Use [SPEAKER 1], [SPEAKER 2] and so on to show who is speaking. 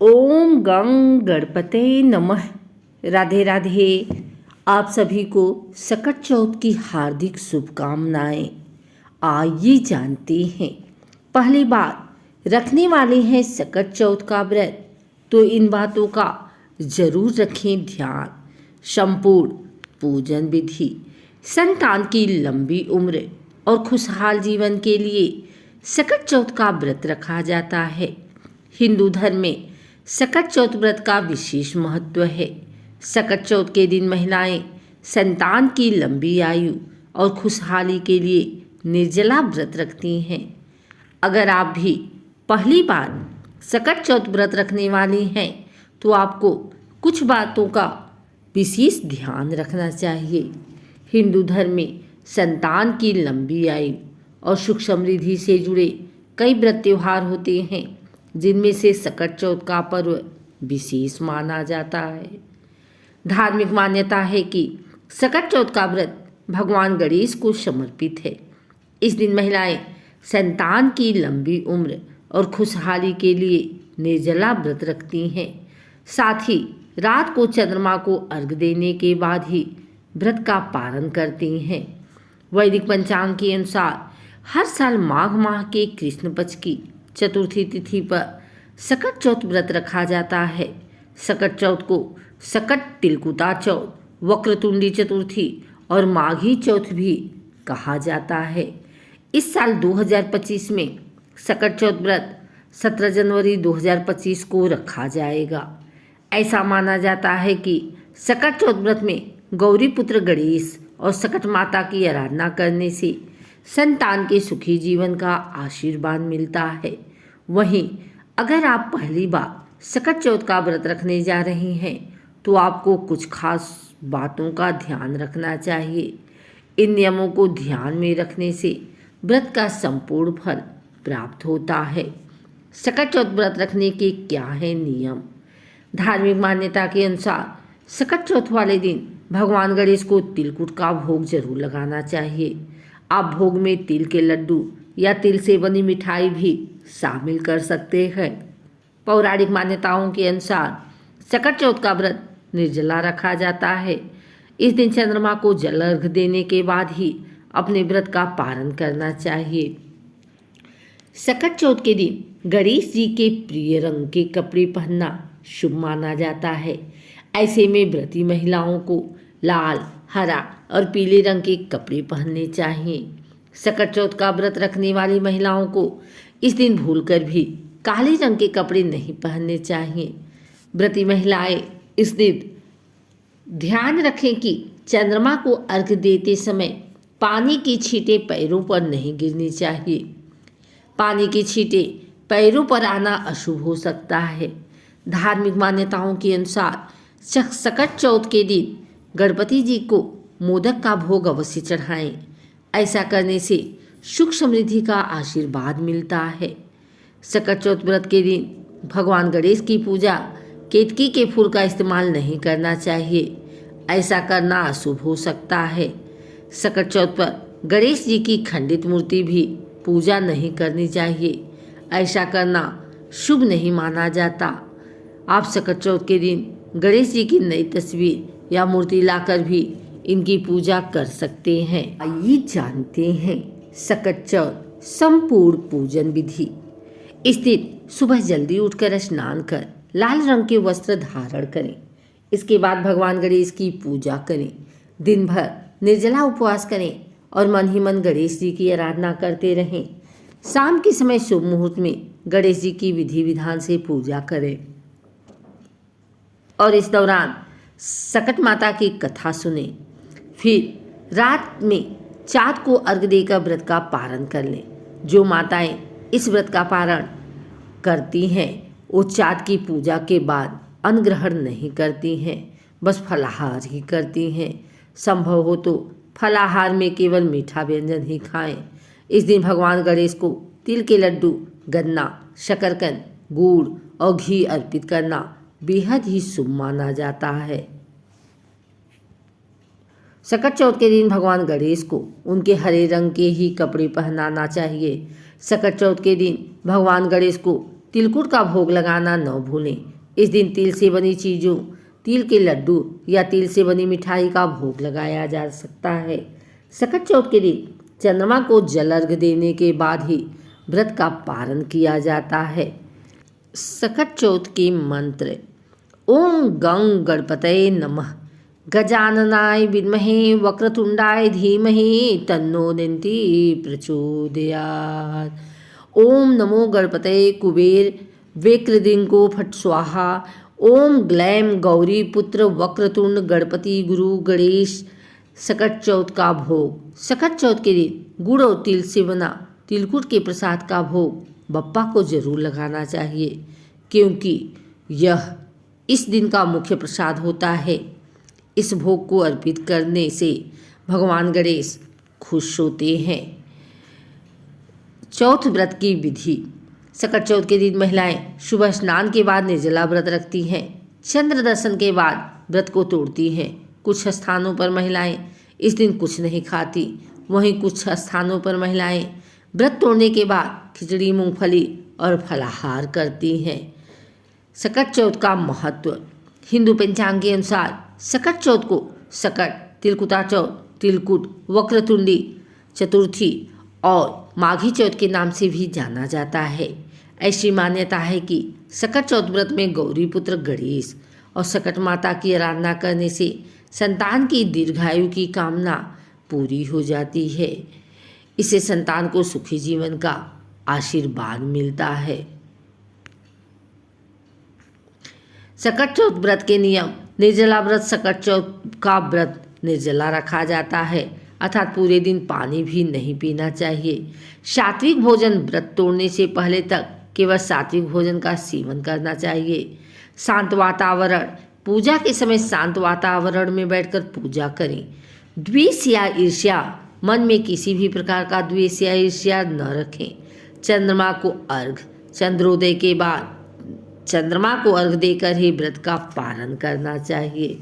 [SPEAKER 1] ओम गं गणपते नमः। राधे राधे। आप सभी को सकट चौथ की हार्दिक शुभकामनाएं। आइए जानते हैं, पहली बात रखने वाले हैं सकट चौथ का व्रत तो इन बातों का जरूर रखें ध्यान। संपूर्ण पूजन विधि, संतान की लंबी उम्र और खुशहाल जीवन के लिए सकट चौथ का व्रत रखा जाता है। हिंदू धर्म में सकट चौथ व्रत का विशेष महत्व है। सकट चौथ के दिन महिलाएं संतान की लंबी आयु और खुशहाली के लिए निर्जला व्रत रखती हैं। अगर आप भी पहली बार सकट चौथ व्रत रखने वाली हैं तो आपको कुछ बातों का विशेष ध्यान रखना चाहिए। हिंदू धर्म में संतान की लंबी आयु और सुख समृद्धि से जुड़े कई व्रत त्योहार होते हैं, जिनमें से सकट चौथ का पर्व विशेष माना जाता है। धार्मिक मान्यता है कि सकट चौथ का व्रत भगवान गणेश को समर्पित है। इस दिन महिलाएं संतान की लंबी उम्र और खुशहाली के लिए निर्जला व्रत रखती हैं। साथ ही रात को चंद्रमा को अर्घ्य देने के बाद ही व्रत का पारण करती हैं। वैदिक पंचांग के अनुसार हर साल माघ माह के कृष्ण पक्ष की चतुर्थी तिथि पर सकट चौथ व्रत रखा जाता है। सकट चौथ को सकट तिलकुटा चौथ, वक्रतुंडी चतुर्थी और माघी चौथ भी कहा जाता है। इस साल 2025 में सकट चौथ व्रत 17 जनवरी 2025 को रखा जाएगा। ऐसा माना जाता है कि सकट चौथ व्रत में गौरी पुत्र गणेश और सकट माता की आराधना करने से संतान के सुखी जीवन का आशीर्वाद मिलता है। वहीं अगर आप पहली बार सकट चौथ का व्रत रखने जा रही हैं तो आपको कुछ खास बातों का ध्यान रखना चाहिए। इन नियमों को ध्यान में रखने से व्रत का संपूर्ण फल प्राप्त होता है। सकट चौथ व्रत रखने के क्या हैं नियम? धार्मिक मान्यता के अनुसार सकट चौथ वाले दिन भगवान गणेश को तिलकुट का भोग जरूर लगाना चाहिए। आप भोग में तिल के लड्डू या तिल से बनी मिठाई भी शामिल कर सकते हैं। पौराणिक मान्यताओं के अनुसार सकट चौथ का व्रत निर्जला रखा जाता है। इस दिन चंद्रमा को जल अर्घ्य देने के बाद ही अपने व्रत का पारण करना चाहिए। सकट चौथ के दिन गणेश जी के प्रिय रंग के कपड़े पहनना शुभ माना जाता है। ऐसे में व्रती महिलाओं को लाल, हरा और पीले रंग के कपड़े पहनने चाहिए। सकट चौथ का व्रत रखने वाली महिलाओं को इस दिन भूलकर भी काले रंग के कपड़े नहीं पहनने चाहिए। व्रती महिलाएं इस दिन ध्यान रखें कि चंद्रमा को अर्घ्य देते समय पानी की छींटें पैरों पर नहीं गिरनी चाहिए। पानी की छींटें पैरों पर आना अशुभ हो सकता है। धार्मिक मान्यताओं के अनुसार सकट चौथ के दिन गणपति जी को मोदक का भोग अवश्य चढ़ाएं। ऐसा करने से सुख समृद्धि का आशीर्वाद मिलता है। सकट चौथ व्रत के दिन भगवान गणेश की पूजा केतकी के फूल का इस्तेमाल नहीं करना चाहिए। ऐसा करना अशुभ हो सकता है। सकट चौथ पर गणेश जी की खंडित मूर्ति भी पूजा नहीं करनी चाहिए। ऐसा करना शुभ नहीं माना जाता। आप सकट चौथ के दिन गणेश जी की नई तस्वीर या मूर्ति लाकर भी इनकी पूजा कर सकते हैं। आइए जानते हैं सकट चौथ संपूर्ण पूजन विधि। इस दिन सुबह जल्दी उठकर स्नान कर लाल रंग के वस्त्र धारण करें। इसके बाद भगवान गणेश की पूजा करें। दिन भर निर्जला उपवास करें और मन ही मन गणेश जी की आराधना करते रहें। शाम के समय शुभ मुहूर्त में गणेश जी की विधि विधान से पूजा करें और इस दौरान सकट माता की कथा सुने। फिर रात में चाँद को अर्घ्य देकर व्रत का पारण कर लें। जो माताएं इस व्रत का पारण करती हैं वो चाँद की पूजा के बाद अन्न ग्रहण नहीं करती हैं, बस फलाहार ही करती हैं। संभव हो तो फलाहार में केवल मीठा व्यंजन ही खाएं। इस दिन भगवान गणेश को तिल के लड्डू, गन्ना, शकरकंद, गुड़ और घी अर्पित करना बेहद ही शुभ माना जाता है। सकट चौथ के दिन भगवान गणेश को उनके हरे रंग के ही कपड़े पहनाना चाहिए। सकट चौथ के दिन भगवान गणेश को तिलकुट का भोग लगाना न भूलें। इस दिन तिल से बनी चीज़ों, तिल के लड्डू या तिल से बनी मिठाई का भोग लगाया जा सकता है। सकट चौथ के दिन चंद्रमा को जल अर्घ देने के बाद ही व्रत का पारण किया जाता है। सकट चौथ के मंत्र: ओम गं गणपतये नमः, गजाननाय विद्महे वक्रतुंडाय धीमहि तन्नो दन्ति प्रचोदयात्। ओम नमो गणपतये कुबेर वेक्रदिंको फट स्वाहा। ओम ग्लैम गौरी पुत्र वक्रतुंड गणपति गुरु गणेश। सकट चौथ का भोग: सकट चौथ के दिन गुड़ और तिल से बना तिलकुट के प्रसाद का भोग बप्पा को जरूर लगाना चाहिए, क्योंकि यह इस दिन का मुख्य प्रसाद होता है। इस भोग को अर्पित करने से भगवान गणेश खुश होते हैं। चौथ व्रत की विधि: सकट चौथ के दिन महिलाएं सुबह स्नान के बाद निर्जला व्रत रखती हैं। चंद्र दर्शन के बाद व्रत को तोड़ती हैं। कुछ स्थानों पर महिलाएं इस दिन कुछ नहीं खाती, वहीं कुछ स्थानों पर महिलाएं व्रत तोड़ने के बाद खिचड़ी, मूंगफली और फलाहार करती हैं। सकट चौथ का महत्व: हिंदू पंचांग के अनुसार सकट चौथ को सकट, तिलकुटा चौथ, तिलकुट, वक्रतुंडी चतुर्थी और माघी चौथ के नाम से भी जाना जाता है। ऐसी मान्यता है कि सकट चौथ व्रत में गौरी पुत्र गणेश और सकट माता की आराधना करने से संतान की दीर्घायु की कामना पूरी हो जाती है। इससे संतान को सुखी जीवन का आशीर्वाद मिलता है। सकट चौथ व्रत के नियम: निर्जला व्रत: सकट चौथ का व्रत निर्जला रखा जाता है, अर्थात पूरे दिन पानी भी नहीं पीना चाहिए। सात्विक भोजन: व्रत तोड़ने से पहले तक केवल सात्विक भोजन का सेवन करना चाहिए। शांत वातावरण: पूजा के समय शांत वातावरण में बैठकर पूजा करें। द्वेष या ईर्ष्या: मन में किसी भी प्रकार का द्वेष या ईर्ष्या न रखें। चंद्रमा को अर्घ: चंद्रोदय के बाद चंद्रमा को अर्घ देकर ही व्रत का पालन करना चाहिए।